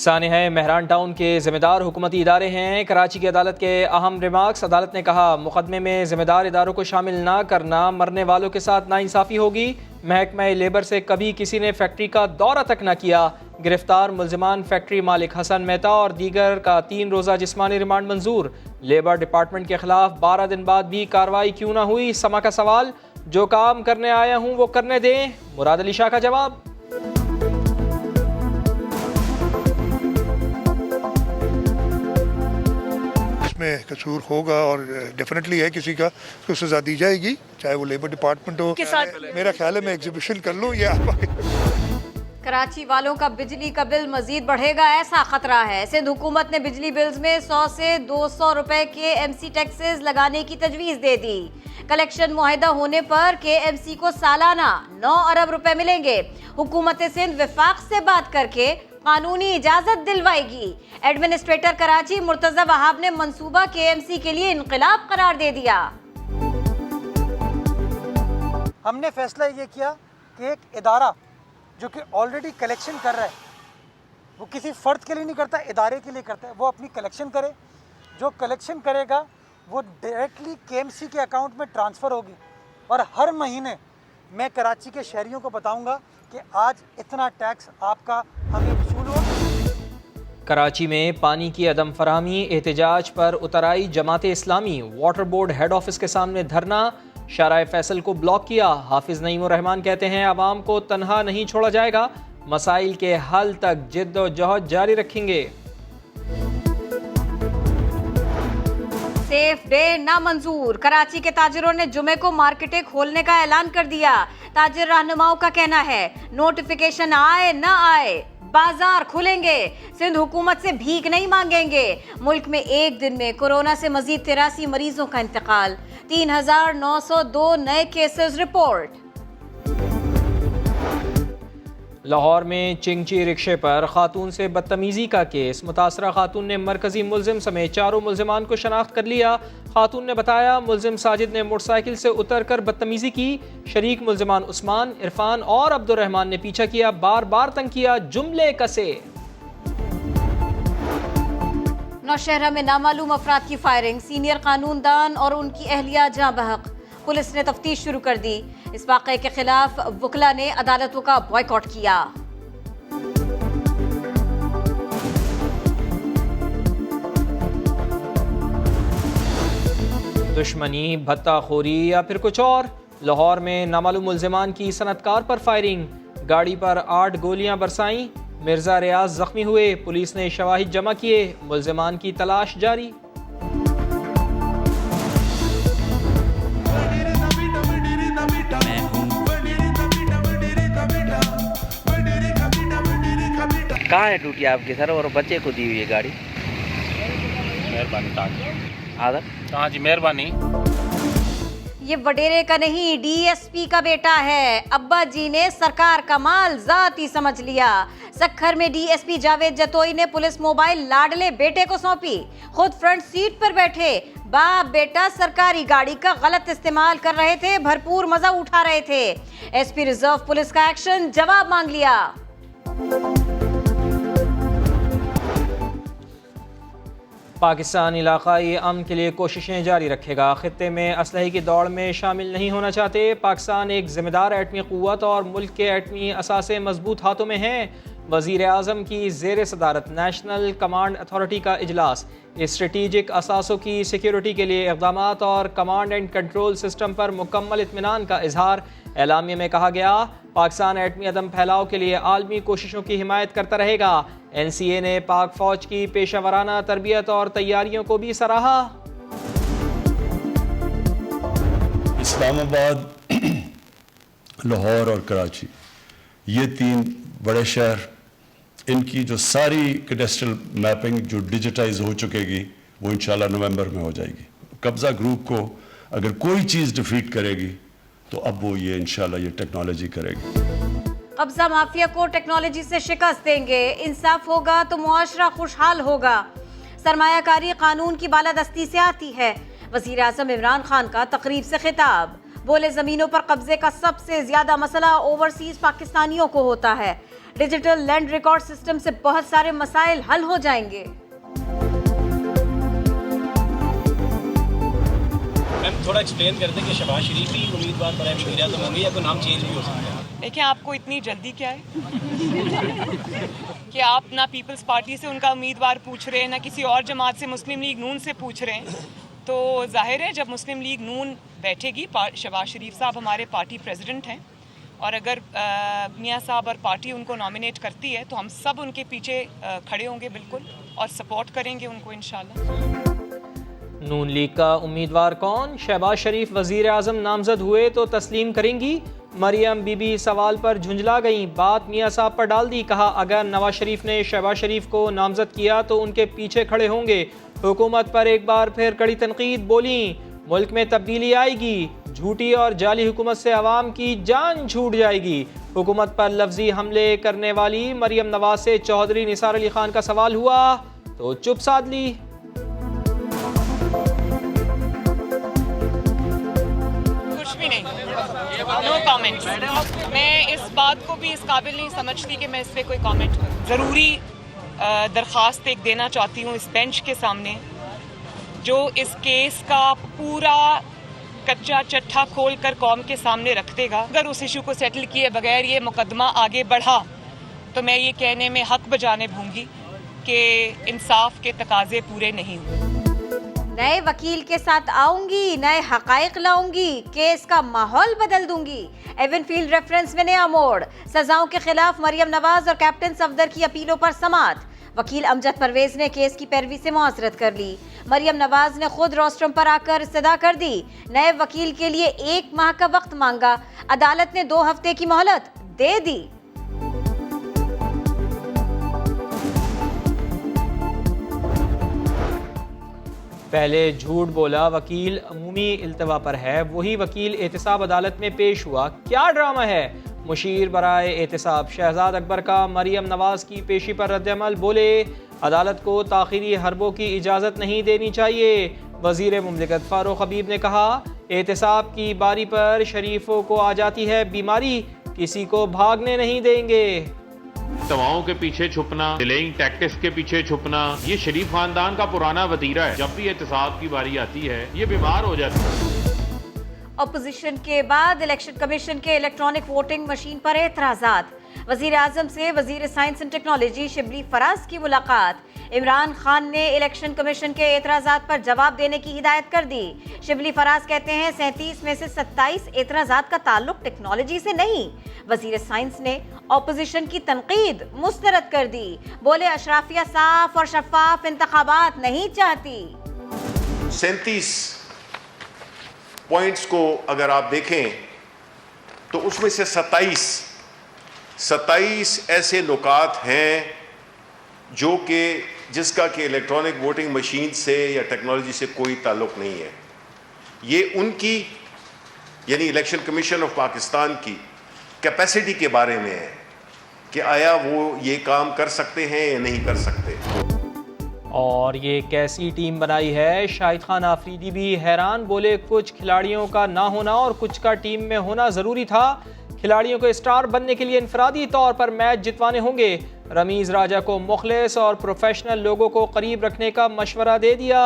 Sania Mehran town के ज़िम्मेदार हुकूमती इदारे हैं। कराची की अदालत के अहम रिमार्क्स। अदालत ने कहा, मुकदमे में ज़िम्मेदार इदारों को शामिल ना करना मरने वालों के साथ नाइंसाफ़ी होगी। महकमा लेबर से कभी किसी ने फैक्ट्री का दौरा तक न किया। गिरफ्तार मुल्ज़िमान फैक्ट्री मालिक हसन मेहता और दीगर का 3 रोज़ा जिस्मानी रिमांड मंजूर। लेबर डिपार्टमेंट के खिलाफ 12 दिन बाद भी कार्रवाई क्यों ना हुई? समा का सवाल। जो काम करने आया हूँ वो करने दें, मुराद अली शाह का जवाब। में कसूर होगा और डेफिनेटली है किसी का तो सजा दी जाएगी, चाहे वो लेबर डिपार्टमेंट हो। मेरा ख्याल है मैं एग्जीबिशन कर लूँ या कराची वालों का बिजली का बिल मजीद बढ़ेगा, ऐसा खतरा है। सिंध हुकूमत ने बिजली बिल्स में 100 से 200 रुपए के एमसी टैक्सेस लगाने की तजवीज़ दे दी। कलेक्शन मुआहिदा होने पर केएमसी को सालाना 9 अरब रुपए मिलेंगे। हुकूमत सिंध वफाक से बात करके कानूनी इजाजत दिलवाएगी। एडमिनिस्ट्रेटर कराची मुर्तजा वहाब ने मंसूबा केएमसी के लिए इनकलाब करार दे दिया। हमने फैसला ये किया कि एक इदारा जो कि ऑलरेडी कलेक्शन कर रहा है, वो किसी फ़र्द के लिए नहीं करता, इदारे के लिए करता है, वो अपनी कलेक्शन करे। जो कलेक्शन करेगा वो डायरेक्टली केएमसी के अकाउंट में ट्रांसफ़र होगी और हर महीने मैं कराची के शहरियों को बताऊंगा कि आज इतना टैक्स आपका हमें वसूल हुआ। कराची में पानी की अदम फराहमी, एहतजाज पर उतर आई Jamaat Islami. Water board head office के सामने धरना, शाराए फैसल को ब्लॉक किया। हाफिज नईम रहमान कहते हैं, आवाम को तनहा नहीं छोड़ा जाएगा, मसाइल के हल तक जिद्दोजहद जारी रखेंगे। सेफ डे नामंजूर। कराची के ताजिरों ने जुमे को मार्केटें खोलने का ऐलान कर दिया। ताजिर रहनुमाओं का कहना है, नोटिफिकेशन आए न आए बाजार खुलेंगे। सिंध हुकूमत से भीख नहीं मांगेंगे। मुल्क में एक दिन में कोरोना से मजीद 83 मरीजों का इंतकाल। 3902 नए केसेस रिपोर्ट। लाहौर में चिंगची रिक्शे पर खातून से बदतमीजी का केस। मुतासरा खातून ने मरकजी मुल्जिम समेत 4 मुल्जिमान को शनाख्त कर लिया। खातून ने बताया, मुल्जिम साजिद ने मोटरसाइकिल से उतर कर बदतमीजी की। शरीक मुल्जिमान उस्मान, इरफान और अब्दुर्रहमान ने पीछा किया, बार बार तंग किया, जुमले कसे। नौशहरा में नामालूम अफराद की फायरिंग, सीनियर कानूनदान और उनकी अहलिया जाँ बहक। पुलिस ने तफ्तीश शुरू कर दी। इस वाक़े के खिलाफ वकला ने अदालतों का बॉयकॉट किया। दुश्मनी, भत्ताखोरी या फिर कुछ और? लाहौर में नामालूम मुल्जिमान की सनतकार पर फायरिंग, गाड़ी पर 8 गोलियां बरसाईं। मिर्जा रियाज जख्मी हुए, पुलिस ने शवाहिद जमा किए, मुल्जिमान की तलाश जारी। कहाँ है ड्यूटी आपकी सर, और बच्चे को दी हुई है गाड़ी? मेहरबानी आदर। हाँ जी, मेहरबानी। ये वडेरे का नहीं, डीएसपी का बेटा है। अब्बा जी ने सरकार का माल जाती समझ लिया। सखर में डीएसपी जावेद जतोई ने पुलिस मोबाइल लाडले बेटे को सौंपी। खुद फ्रंट सीट पर बैठे। बाप बेटा सरकारी गाड़ी का गलत इस्तेमाल कर रहे थे, भरपूर मजा उठा रहे थे। एसपी रिजर्व पुलिस का एक्शन, जवाब मांग लिया। पाकिस्तान इलाकाई अमन के लिए कोशिशें जारी रखेगा। खित्ते में असलहे की दौड़ में शामिल नहीं होना चाहते। पाकिस्तान एक ज़िम्मेदार एटमी क़ुव्वत और मुल्क के एटमी असासे मजबूत हाथों में हैं। वज़ीर आज़म की ज़ेर सदारत नेशनल कमांड अथॉरिटी का इजलास। स्ट्रेटिजिक असासों की सिक्योरिटी के लिए इक़दामात और कमांड एंड कंट्रोल सिस्टम पर मुकम्मल इत्मीनान का इजहार। एलामिया में कहा गया, पाकिस्तान एटमी अदम फैलाव के लिए आलमी कोशिशों की हिमायत करता रहेगा। NCA ने पाक फौज की पेशावराना तरबियत और तैयारियों को भी सराहा। इस्लामाबाद, लाहौर और कराची, ये 3 बड़े शहर, इनकी जो सारी कैडेस्ट्रल मैपिंग जो डिजिटाइज हो चुकेगी वो इंशाल्लाह नवंबर में हो जाएगी। कब्जा ग्रुप को अगर कोई चीज़ डिफीट करेगी तो अब वो ये इंशाल्लाह ये टेक्नोलॉजी करेगी। कब्जा माफिया को टेक्नोलॉजी से शिकस्त देंगे। इंसाफ होगा तो मुआशरा खुशहाल होगा। सरमायाकारी कानून की बालादस्ती से आती है। वज़ीर आज़म इमरान खान का तकरीब से खिताब। बोले जमीनों पर कब्जे का सबसे ज्यादा मसला ओवरसीज पाकिस्तानियों को होता है। डिजिटल लैंड रिकॉर्ड सिस्टम से बहुत सारे मसाइल हल हो जाएंगे। मैम थोड़ा एक्सप्लेन कर दें कि शहबाज शरीफ ही उम्मीदवार बनाए वज़ीर-ए-आज़म होंगे या कोई नाम चेंज भी हो सकता है? देखिए, आपको इतनी जल्दी क्या है कि आप ना पीपल्स पार्टी से उनका उम्मीदवार पूछ रहे हैं, ना किसी और जमात से, मुस्लिम लीग नून से पूछ रहे हैं। तो जाहिर है जब मुस्लिम लीग नून बैठेगी, शहबाज शरीफ साहब हमारे पार्टी प्रेसिडेंट हैं, और अगर मियाँ साहब और पार्टी उनको नॉमिनेट करती है तो हम सब उनके पीछे खड़े होंगे बिल्कुल, और सपोर्ट करेंगे उनको इंशाल्लाह। नून लीग का उम्मीदवार कौन? शहबाज शरीफ वजीर आज़म नामजद हुए तो तस्लीम करेंगी? मरियम बीबी सवाल पर झुंझला गई, बात मियाँ साहब पर डाल दी। कहा अगर नवाज शरीफ ने शहबाज शरीफ को नामजद किया तो उनके पीछे खड़े होंगे। हुकूमत पर एक बार फिर कड़ी तनकीद। बोली मुल्क में तब्दीली आएगी, झूठी और जाली हुकूमत से अवाम की जान छूट जाएगी। हुकूमत पर लफ्जी हमले करने वाली मरियम नवाज से चौधरी निसार अली खान का सवाल हुआ तो चुप साध ली। No comment. मैं इस बात को भी इस काबिल नहीं समझती कि मैं इस पर कोई कमेंट करूं। ज़रूरी दरख्वास्त एक देना चाहती हूं इस बेंच के सामने, जो इस केस का पूरा कच्चा चट्टा खोल कर कौम के सामने रख देगा। अगर उस इशू को सेटल किए बगैर ये मुकदमा आगे बढ़ा तो मैं ये कहने में हक बजाने भूंगी कि इंसाफ के तकाजे पूरे नहीं हुए। नए वकील के साथ आऊंगी, नए हकाइक लाऊंगी, केस का माहौल बदल दूंगी। एवनफील्ड रेफरेंस में नया मोड़, सजाओं के खिलाफ मरियम नवाज और कैप्टन सफदर की अपीलों पर समाअत। वकील अमजद परवेज ने केस की पैरवी से मुआसरत कर ली। मरियम नवाज ने खुद रोस्ट्रम पर आकर इस्तदा कर दी। नए वकील के लिए 1 माह का वक्त मांगा, अदालत ने 2 हफ्ते की मोहलत दे दी। पहले झूठ बोला वकील अमूमी इल्तवा पर है, वही वकील एहतसाब अदालत में पेश हुआ। क्या ड्रामा है? मुशीर बराए एहतसाब शहजाद अकबर का मरियम नवाज की पेशी पर रद्दअमल। बोले अदालत को ताखीरी हरबों की इजाज़त नहीं देनी चाहिए। वज़ीर मुमलिकत फारूक हबीब ने कहा एहतसाब की बारी पर शरीफों को आ जाती है बीमारी, किसी को भागने नहीं देंगे। दवाओं के पीछे छुपना, डिलेइंग टैक्टिक्स के पीछे छुपना, ये शरीफ खानदान का पुराना वतीरा है। जब भी एहतसाब की बारी आती है ये बीमार हो जाती है। अपोजिशन के बाद इलेक्शन कमीशन के इलेक्ट्रॉनिक वोटिंग मशीन पर एतराज़ात। वज़ीर आज़म से वज़ीर science and technology Shibli Faraz की मुलाकात। इमरान खान ने इलेक्शन कमीशन के एतराज़ात पर जवाब देने की हिदायत कर दी। शिबली फराज कहते हैं 37 में से 27 एतराज़ात का ताल्लुक टेक्नोलॉजी से नहीं। वज़ीर साइंस ने अपोजिशन की तनकीद मुस्तरद कर दी। बोले अशराफिया साफ और शफाफ इंतखाबात नहीं चाहती। 37 पॉइंट्स को अगर आप देखें तो उसमें से 27 ऐसे नुकात हैं जो कि जिसका कि इलेक्ट्रॉनिक वोटिंग मशीन से या टेक्नोलॉजी से कोई ताल्लुक नहीं है। ये उनकी यानी इलेक्शन कमीशन ऑफ पाकिस्तान की कैपेसिटी के बारे में है कि आया वो ये काम कर सकते हैं या नहीं कर सकते। और ये कैसी टीम बनाई है? शाहिद खान आफरीदी भी हैरान। बोले कुछ खिलाड़ियों का ना होना और कुछ का टीम में होना ज़रूरी था। खिलाड़ियों को स्टार बनने के लिए इनफरादी तौर पर मैच जितवाने होंगे। रमीज़ राजा को मुखलिस और प्रोफेशनल लोगों को करीब रखने का मशवरा दे दिया।